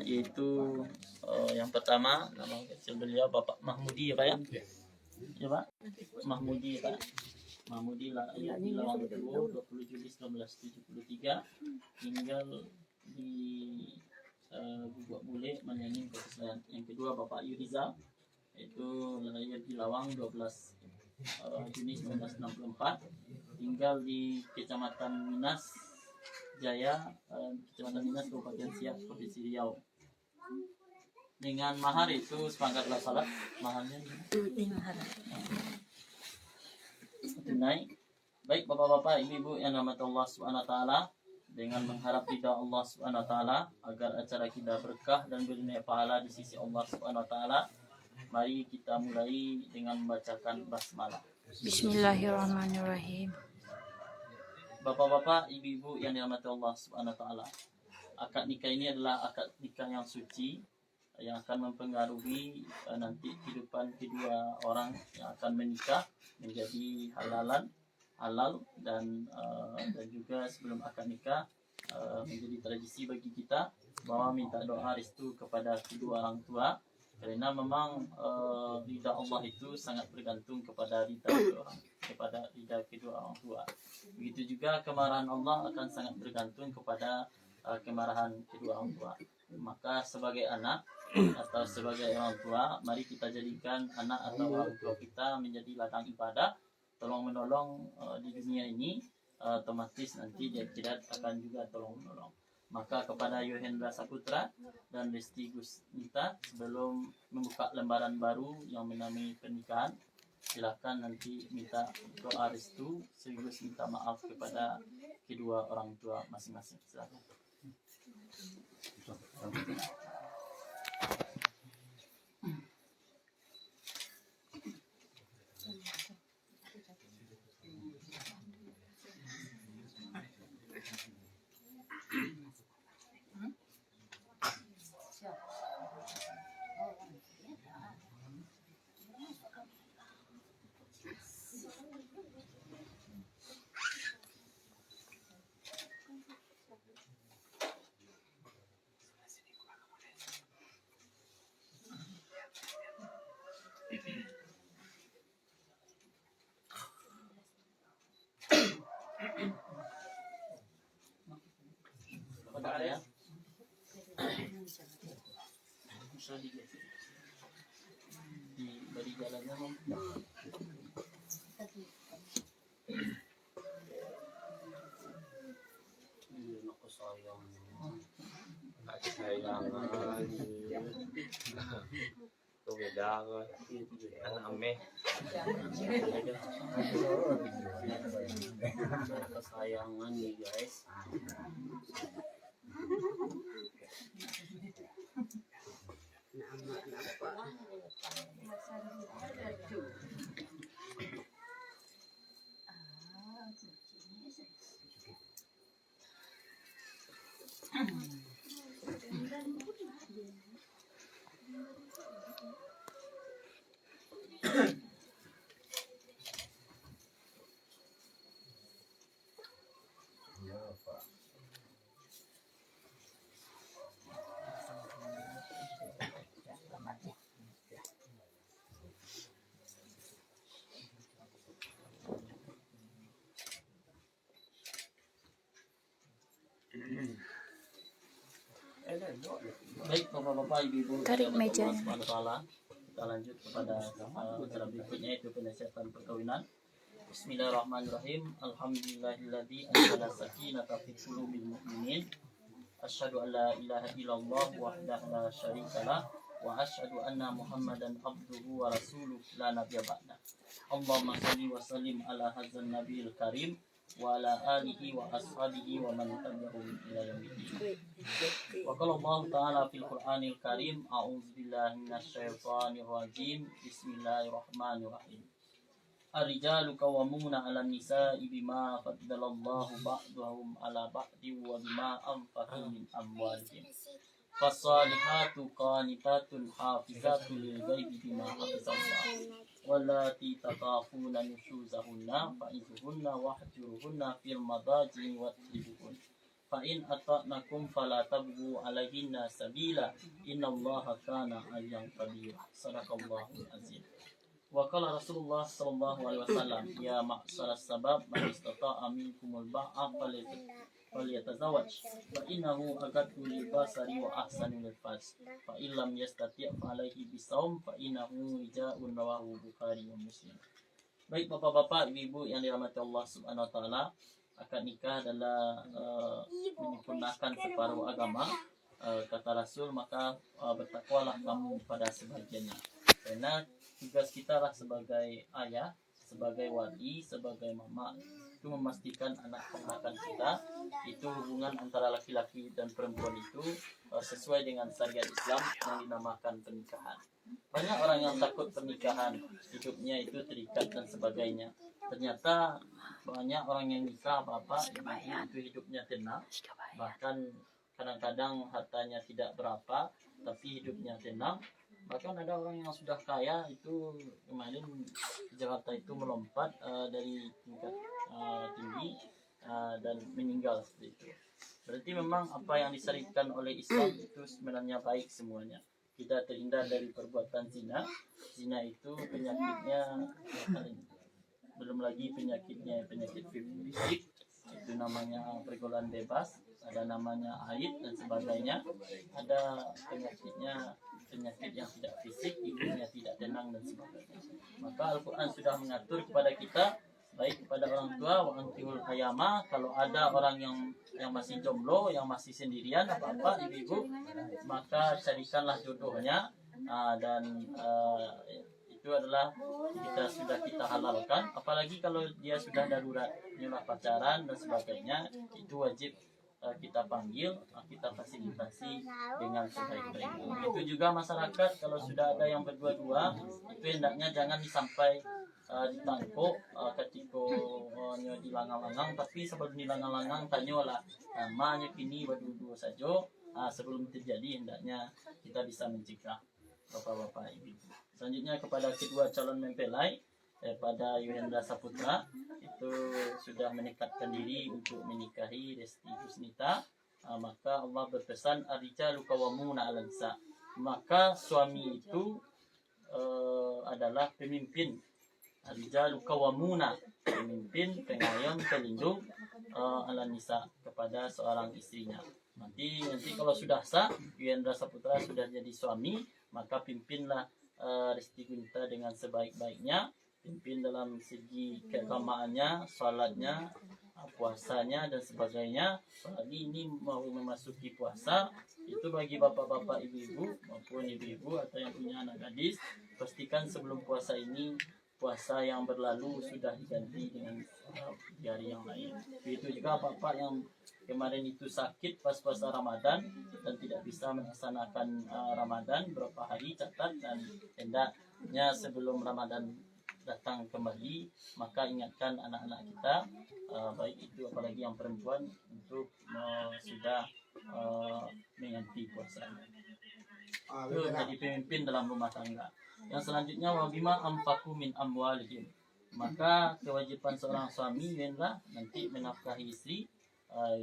yaitu yang pertama nama kecil beliau Bapak Mahmudi ya Pak ya? Ya Pak? Mahmudi ya Pak? Mahmudi lahir di Lawangdowo 20 Juli 1973, tinggal di Bubak Bule, Manyangin, Kota Selayar. Yang kedua Bapak Yuriza, itu lahir di Lawang 12 Juni 1964, tinggal di Kecamatan Minas Jaya, Kecamatan Minas, Kabupaten Siak, Provinsi Riau. Dengan mahar itu sepangkat salat, maharnya tunai. Baik bapak-bapak, ibu-ibu yang dirahmati Allah Subhanahu wa taala, dengan mengharap ridha Allah Subhanahu wa taala agar acara kita berkah dan bernilai pahala di sisi Allah Subhanahu wa taala, mari kita mulai dengan membacakan basmalah. Bismillahirrahmanirrahim. Bapak-bapak, ibu-ibu yang dirahmati Allah Subhanahu wa taala, akad nikah ini adalah akad nikah yang suci yang akan mempengaruhi nanti kehidupan kedua orang yang akan menikah menjadi halal dan juga sebelum akad nikah menjadi tradisi bagi kita bahwa minta doa restu kepada kedua orang tua, karena memang ridha Allah itu sangat bergantung kepada ridha kedua orang tua. Begitu juga kemarahan Allah akan sangat bergantung kepada kemarahan kedua orang tua. Maka sebagai anak atau sebagai orang tua, mari kita jadikan anak atau orang tua kita menjadi ladang ibadah, tolong menolong di dunia ini, otomatis nanti dia tidak akan juga tolong menolong. Maka kepada Yohendra Saputra dan Lesti Gusnita, sebelum membuka lembaran baru yang menamai pernikahan, silakan nanti minta doa restu sekaligus minta maaf kepada kedua orang tua masing-masing. Silakan. Ya. Di bari jalannya aku sayang kesayangan itu beda anak ame kesayangan nih guys. Baik bapak-bapak, ibu-ibu, Tarik mejanya. kita lanjut kepada acara berikutnya, yaitu penasihat perkawinan. Bismillahirrahmanirrahim. Alhamdulillahilladzi anzala sakinata fi qulubil mu'minin. Asyhadu an la ilaha illallah wahdahu la syarikalah wa asyhadu anna Muhammadan abduhu wa rasuluh la nabiyya ba'da. Allahumma shalli wa sallim ala hadzal nabiyil karim wa ala alihi wa ashabihi wa man tabi'ahum ila yaumil. Wa qala Allah ta'ala fil Qur'anil Karim, a'udzu billahi minasy syaithanir rajim. Bismillahirrahmanirrahim. Ar-rijalu qawwamuna 'alan nisa'i bima faddalallahu ba'dahum 'ala ba'din wa bima anfaqu min amwalihim. Fasalihatu qanitatun hafizatun lil ghaibi bima hafizallah. Wallati takhafuna nushuzahunna fa'izuhunna wahjuruhunna fil madaji wadribuhun. fa in ata'nakum fala tabghu 'alaihinna sabila innallaha kana 'aliyan kabira. Sadaqallahu azim. Wa qala Rasulullah sallallahu alaihi wasallam, ya ma'syaras sabab man istata'a minkumul ba'a falyatazawwaj fa innahu aghaddu lil basari wa ahsanu lil farj fa illam yastati' fa alaihi bisawm fa innahu wija'un rawahu Bukhari wa Muslim. Baik bapak-bapak, ibu-ibu yang dirahmati Allah Subhanahu wa taala, akad nikah adalah menyempurnakan separuh agama. Kata Rasul, maka bertakwalah kamu pada sebagiannya. Karena tugas kita lah sebagai ayah, sebagai wali, sebagai mama, itu memastikan anak ponakan kita itu hubungan antara laki-laki dan perempuan itu sesuai dengan syariat Islam yang dinamakan pernikahan. Banyak orang yang takut pernikahan, hidupnya itu terikat dan sebagainya. Ternyata banyak orang yang nikah bapak itu hidupnya tenang, bahkan kadang-kadang hartanya tidak berapa, tapi hidupnya tenang. Bahkan ada orang yang sudah kaya itu kemarin di Jakarta itu melompat dari tingkat tinggi dan meninggal seperti itu. Berarti memang apa yang disyariatkan oleh Islam itu sebenarnya baik semuanya. Kita terhindar dari perbuatan zina. Zina itu penyakitnya belum lagi penyakitnya penyakit fisik, itu namanya pergaulan bebas, ada namanya haid dan sebagainya, ada penyakitnya penyakit yang tidak fisik, ibunya tidak tenang dan sebagainya. Maka Al-Quran sudah mengatur kepada kita, baik kepada orang tua, wa antihul ayama, kalau ada orang yang masih jomblo, yang masih sendirian, apa-apa, ibu-ibu, maka carikanlah jodohnya, dan itu adalah kita halalkan. Apalagi kalau dia sudah darurat, nyolah pacaran dan sebagainya, itu wajib kita panggil, kita fasilitasi dengan sebaik-baiknya. Itu juga masyarakat kalau sudah ada yang berdua-dua, itu hendaknya jangan sampai ditangkuk ketika dilangang-langang, tapi sebelum dilangang-langang tanyalah namanya kini berdua-dua saja. Sebelum terjadi hendaknya kita bisa mencegah bapak-bapak ibu. Selanjutnya kepada kedua calon mempelai, pada Yuhendra Saputra itu sudah menekatkan diri untuk menikahi Resti Husnita, maka Allah berpesan ar-rijalu qawwamuna 'alan nisa, maka suami itu adalah pemimpin. Ar-rijalu qawwamuna, pemimpin, pengayom, pelindung 'alan nisa, kepada seorang istrinya. Nanti kalau sudah sah Yuhendra Saputra sudah jadi suami, maka pimpinlah Resti Husnita dengan sebaik-baiknya. Pimpin dalam segi keagamaannya, salatnya, puasanya dan sebagainya. Apalagi ini mau memasuki puasa, itu bagi bapak-bapak, ibu-ibu maupun ibu-ibu atau yang punya anak gadis, pastikan sebelum puasa ini, puasa yang berlalu sudah diganti dengan di hari yang lain. Begitu juga bapak yang kemarin itu sakit pas puasa Ramadan dan tidak bisa melaksanakan Ramadan berapa hari, catat, dan hendaknya sebelum Ramadan datang kembali, maka ingatkan anak-anak kita, baik itu apalagi yang perempuan, untuk sudah mengganti puasa. Itu jadi pemimpin dalam rumah tangga. Yang selanjutnya, wabima amfaku min amwalihim, maka kewajiban seorang suami ialah nanti menafkahi istri,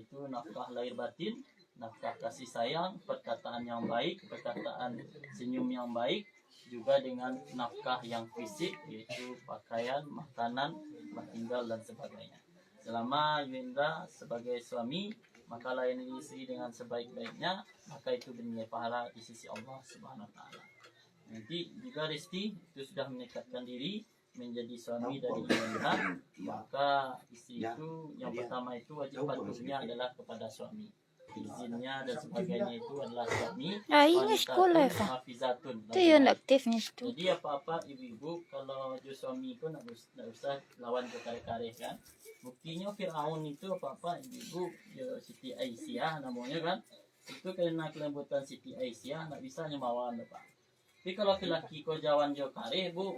itu nafkah lahir batin, nafkah kasih sayang, perkataan yang baik, perkataan senyum yang baik, juga dengan nafkah yang fisik, yaitu pakaian, makanan, tempat tinggal dan sebagainya. Selama Yuhendra sebagai suami maka layani istri dengan sebaik-baiknya, maka itu bernilai pahala di sisi Allah Subhanahu wa taala. Nanti juga Resti itu sudah menekatkan diri menjadi suami dari Yuhendra, maka istri itu yang pertama itu wajib patuhnya adalah kepada suami. Izinnya dan sebagainya itu adalah suami. Ini sekolah hafizatun. itu yang aktifnya itu. Jadi apa-apa ibu-ibu kalau jo suami itu nggak usah lawan ke kare-kare kan. Buktinya Fir'aun itu apa-apa ibu-ibu Siti Aisyah namanya kan. Itu karena kelembutan Siti Aisyah nggak bisa nyemawan Pak. Tapi kalau laki-laki kau jawan jo kare bu,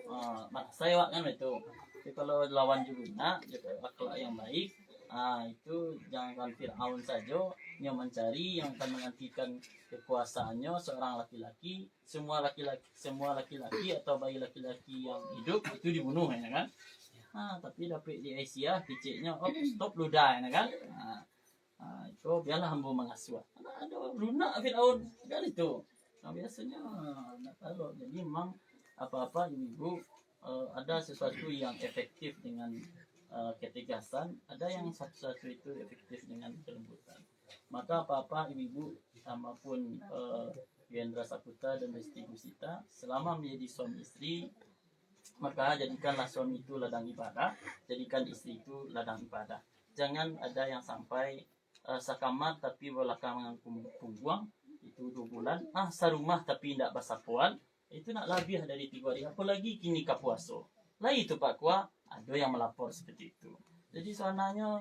saya kan itu. Tapi kalau lawan juga akhlak yang baik, itu jangan Fir'aun saja yang mencari, yang akan menghentikan kekuasaannya seorang laki-laki. Semua laki-laki atau bayi laki-laki yang hidup itu dibunuh ya kan. Tapi dapat di Asia piciknya stop ludah ya kan. Itu biarlah hamba mengasuh. Ada lunak Firaun kan itu. Nah, biasanya nak tahu. Jadi memang apa-apa ibu ada sesuatu yang efektif dengan ketegasan, ada yang satu-satu itu efektif dengan kelembutan. Maka apa-apa ibu maupun Gendra Saputra dan Resti Gusita selama menjadi suami istri, maka jadikanlah suami itu ladang ibadah, jadikan istri itu ladang ibadah. Jangan ada yang sampai sakamat tapi belakangan pungguang itu 2 bulan, sarumah tapi tidak basapuan, itu nak lebih dari 3 hari, apalagi kini kapuaso. Lah itu Pak Kua, ada yang melapor seperti itu. Jadi soalnya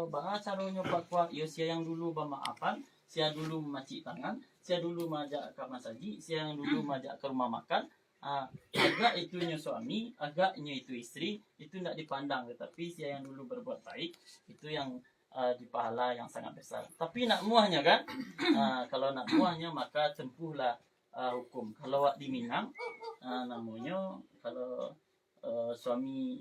bahas caranya Pak Kua, ya sia yang dulu bermaafan, sia dulu memacik tangan, sia dulu majak ke masaji, sia yang dulu majak ke rumah makan. Agak itunya suami, agaknya itu istri, itu tidak dipandang. Tetapi sia yang dulu berbuat baik, itu yang di pahala yang sangat besar. Tapi nak muahnya kan, kalau nak muahnya maka tempuhlah hukum. Kalau di Minang, namanya kalau suami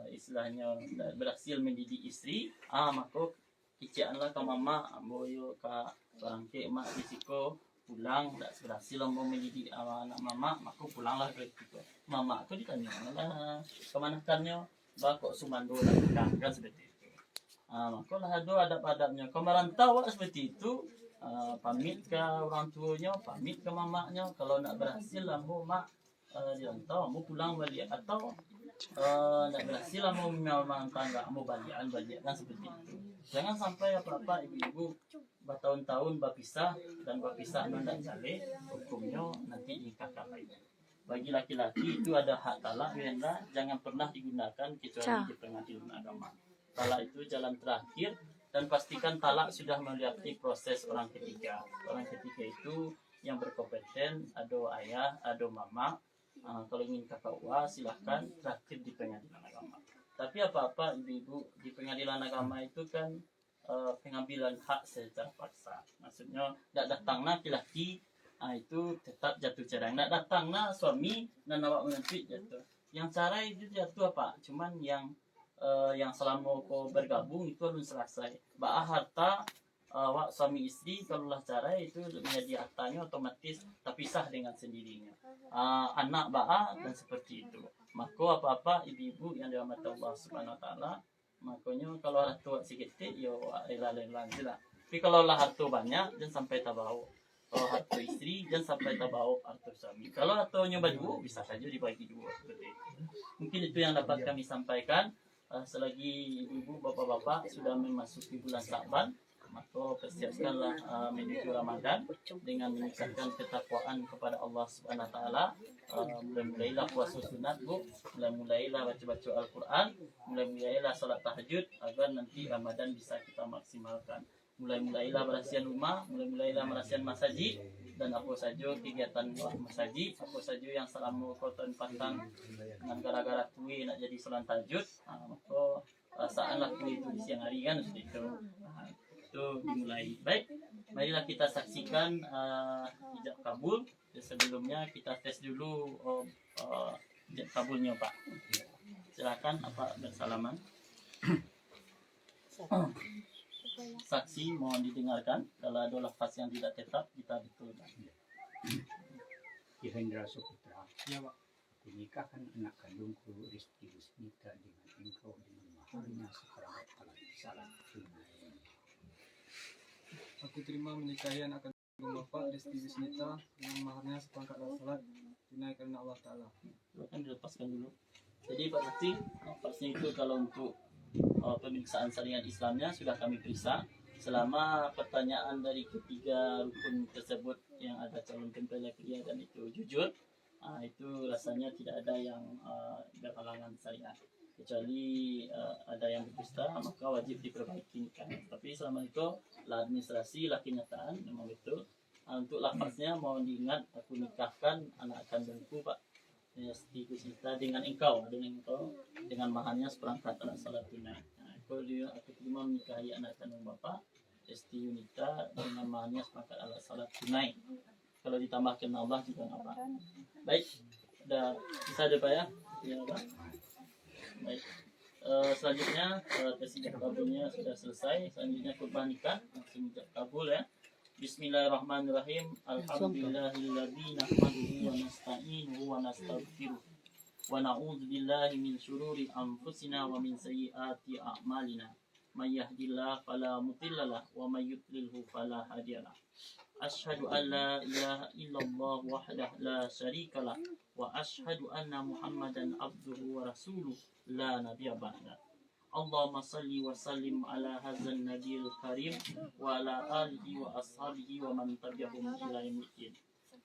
istilahnya berhasil mendidik istri, maka kicianlah ke mama, amboyo ke barangke mak risiko pulang tak berhasil ambo mendidik anak mama, maka pulanglah ke itu. Mama aku ditanya lah kemanakannya, bakok sumando lah kan seperti itu. Maka lah ada adab-adabnya. Kemerantau seperti itu, pamit ke orang tuanya, pamit ke mamanya. Kalau nak berhasil ambo mak dirantau, mau pulang balik, atau nak berhasil mau memang tangga, mau balikan kan seperti itu. Jangan sampai apa-apa ibu-ibu bertahun-tahun berpisah dan berpisah tidak jale, hukumnya nanti nikahkan lagi. Bagi laki-laki itu ada hak talak, jangan pernah digunakan kecuali di pengadilan agama. Talak itu jalan terakhir, dan pastikan talak sudah melewati proses orang ketiga. Orang ketiga itu yang berkompeten, ada ayah, ada mama. Kalau ingin KKUA silahkan terakhir di pengadilan agama. Tapi apa-apa ibu-ibu di pengadilan agama itu kan pengambilan hak secara paksa. Maksudnya tidak datang laki-laki itu tetap jatuh cerai. Tidak datang suami dan awak menantu jatuh. Yang cerai itu jatuh apa? Cuman yang selama kau bergabung itu belum selesai. Harta awak suami istri kalaulah cerai itu menjadi hartanya otomatis terpisah dengan sendirinya. Anak dan seperti itu. Maka apa-apa ibu-ibu yang dirahmati Allah Subhanahu Wa Taala, makanya kalau harta sedikit yo rela-rela je lah. Tapi kalau lah harta banyak jangan sampai tabau. Kalau harta istri jangan sampai tabau harta suami. Kalau hartanya berdua bisa saja dibagi 2 seperti itu. Mungkin itu yang dapat kami sampaikan. Selagi ibu-ibu, bapak-bapak sudah memasuki bulan Sa'ban, maka persiapkanlah menuju Ramadan dengan meningkatkan ketakwaan kepada Allah Subhanahu Wa Taala. Mulailah puasa sunat, Bu. Mulailah baca-baca Al-Quran, mulailah salat tahajud agar nanti Ramadan bisa kita maksimalkan. Mulailah berasihan rumah, mulailah berasihan masaji, dan apa saja kegiatan masaji, apa saja yang selama kau tempatkan dengan gara-gara kuih nak jadi salat tahajud, maka rasaanlah kuih itu di siang hari kan seperti itu. Itu dimulai. Baik, marilah kita saksikan ijab kabul. Sebelumnya kita tes dulu ijab kabulnya Pak. Silakan apa bersalaman. Saksi mohon didengarkan. Kalau ada lafaz yang tidak tetap kita betulkan. Gendra Saputra, Ya Pak. menikahkan anak kandungku Resti Gusita dengan engkau dengan maharnya seperempat alat salat tunai. Aku terima menikahi anak kandung Bapak Resti Wisnita dengan maharnya seperangkat alat salat tunai karena Allah Ta'ala. Silakan dilepaskan dulu. Jadi Pak Saksi, pasnya itu kalau untuk pemeriksaan syariat Islamnya sudah kami periksa. Selama pertanyaan dari ketiga rukun tersebut yang ada calon mempelai pria dan itu jujur, itu rasanya tidak ada yang berhalangan syariat. Kecuali ada yang berdusta, maka wajib diperbaiki nikahnya. Tapi selama itu lah administrasi, lah kenyataan memang betul. Untuk lafaznya mohon diingat, aku nikahkan anak kandungku Pak Resti Gusita dengan engkau, dengan maharnya seperangkat alat salat tunai. Aku terima menikahi anak kandung Bapak Resti Yunita dengan maharnya seperangkat alat salat tunai. Kalau ditambahkan Allah juga apa? Baik, bisa ada Pak ya? Ya Pak. Baik. Selanjutnya tes ijab kabulnya sudah selesai. Selanjutnya khutbah nikah langsung ijab kabul ya. Bismillahirrahmanirrahim. Alhamdulillahilladzi nahmaduhu wa nasta'inuhu wa nastaghfiruh. Wa na'udzu billahi min syururi anfusina wa min sayyiati a'malina. May yahdihillahu fala mudilla lahu wa may yudlilhu fala hadiya lahu. Asyhadu an la ilaha illallah wahdahu la syarika lah wa asyhadu anna Muhammadan abduhu wa rasuluh la nabiyya ba'da. Allahumma salli wa sallim ala hadzal nabiyil karim wa ala alihi wa ashabihi wa man tabi'ahum ila yaumil.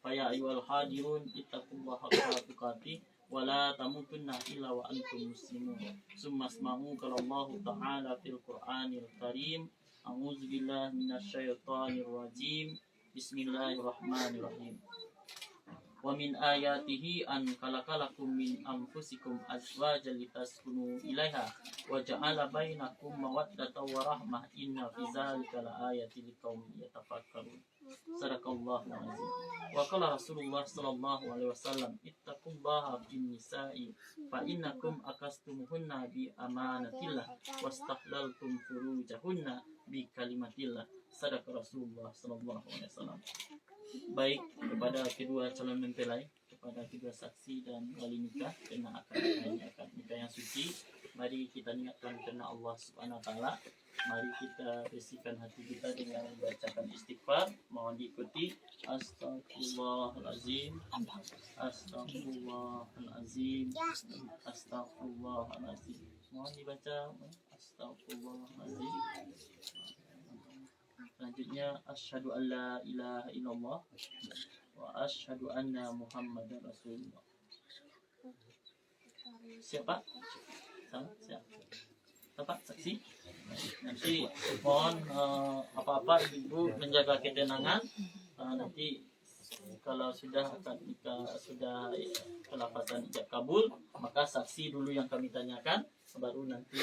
Fa ya ayyuhal hadirun ittaqullaha haqqa tuqatih wa la tamutunna illa wa antum muslimun. Summa asma'u qala Allah ta'ala fil Qur'anil karim. A'udzu billahi minasy syaithanir rajim. Bismillahirrahmanirrahim. Wa min ayatihi an khalaqalakum min anfusikum azwajan litaskunu ilaiha wa ja'ala bainakum mawaddatan wa rahmah inna fi dzalika laayatin liqaumin yatafakkarun. Sadaqallahu azim. Wa qala Rasulullah sallallahu alaihi wasallam ittaqullaha fin nisa'i fa innakum akastumuhunna bi amanatillah wastahlaltum furujahunna bi kalimatillah. Sadaqa Rasulullah sallallahu alaihi wasallam. Baik kepada kedua calon mempelai, kepada kedua saksi dan wali nikah kena akad nikah yang suci, mari kita niatkan karena Allah Subhanahu wa taala. Mari kita bersihkan hati kita dengan membacakan istighfar. Mohon diikuti. Astagfirullahalazim. Astagfirullahalazim. Astagfirullahalazim. Mohon dibaca. Astagfirullahalazim. Selanjutnya asyhadu an la ilaha illallah wa asyhadu anna Muhammadar Rasulullah. Siapa? Siapa? Bapak saksi? Nanti mohon apa-apa ibu menjaga ketenangan. Nanti kalau sudah akad nikah sudah kelapasan ijab kabul, maka saksi dulu yang kami tanyakan, baru nanti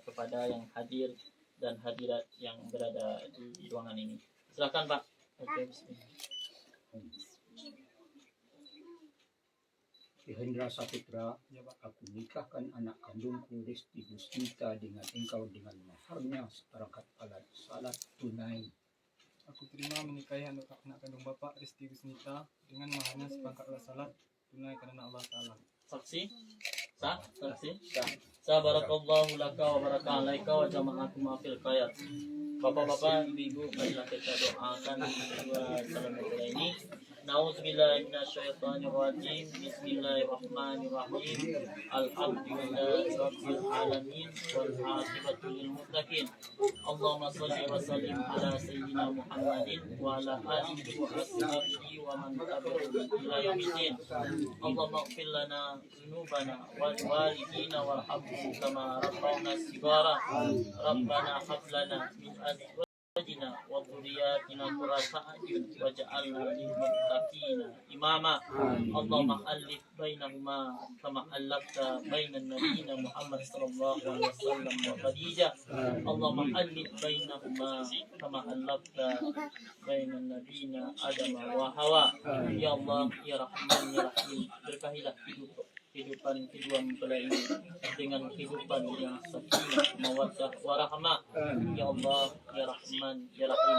kepada yang hadir dan hadirat yang berada di ruangan ini. Silakan Pak. Oke, bismillah. Hendra Saputra, aku nikahkan anak kandungku Resti Gusnita dengan engkau dengan maharnya seperangkat alat salat tunai. Aku terima menikahi anak kandung Bapak Resti Gusnita dengan maharnya seperangkat alat salat tunai karena Allah Ta'ala. Saksi? Sah? Saksi? Sah. Barakallahu laka wa baraka alaika wa jama'akum fil khairat. Bapak-bapak, ibu-ibu, marilah kita doakan kedua calon mempelai ini. Nauzubillahi minasyaitonir rajim. Bismillahirrahmanirrahim. Alhamdulillahi rabbil alamin wal aqibatu lil muttaqin. Allahumma shalli wa sallim ala sayyidina Muhammadin wa ala alihi wa ashabihi wa man tabi'ahum ila yaumil. Allahumma ighfir lana dzunubana wa walidina warhamhum kama rabbawna shighara. Rabbana hab lana min azwajina wa dhurriyyatina qurrata a'yun waj'alna lil muttaqina imama. Allahumma alif bainahuma kama alafta bainan nabiyina Muhammad sallallahu alaihi wasallam wa Khadijah. Allahumma alif bainahuma kama alafta bainan nabiyina Adam wa Hawa. Ya Allah, ya Rahman, ya Rahim, berkahilah kehidupan kedua mempelai ini dengan kehidupan yang sakinah, mawaddah, warahmah. Ya Allah, ya Rahman, ya Rahim,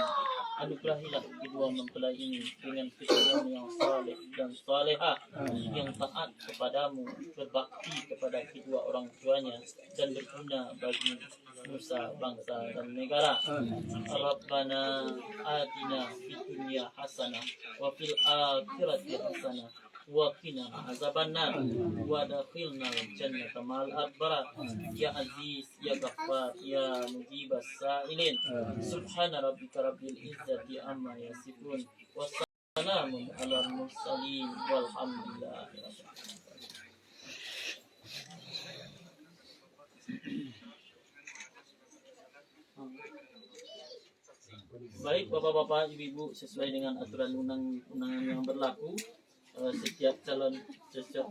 anugerahilah kedua mempelai ini dengan keturunan yang saleh dan salehah, yang taat kepadamu, berbakti kepada kedua orang tuanya, dan berguna bagi nusa, bangsa, dan negara. Rabbana atina fid dunya hasanah wa fil akhirati hasanah wa qina azabannar wa adkhilna jannata ma'al abrar. Ya Aziz, ya Ghaffar, ya Mujibas sa'ilin. Subhana rabbika rabbil izzati amma yasifun wa salamun alal mursalin walhamdulillahi rabbil alamin. Baik Bapak-bapak, Ibu-ibu, sesuai dengan aturan undang-undangan yang berlaku, setiap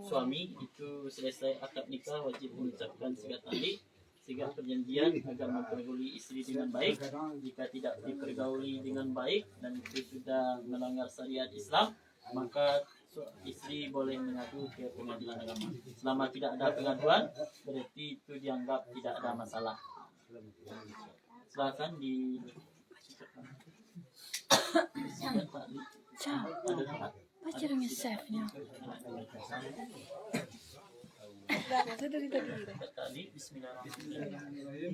suami itu selesai akad nikah wajib mengucapkan sigat ahli, sigat perjanjian agar mempergauli istri dengan baik. Jika tidak dipergauli dengan baik dan itu sudah melanggar syariat Islam, maka istri boleh mengadu ke pengadilan agama. Selama tidak ada pengaduan, berarti itu dianggap tidak ada masalah. Silakan di Ciao. ada tempat. Baca dengan chefnya. Tadi Bismillahirrahmanirrahim.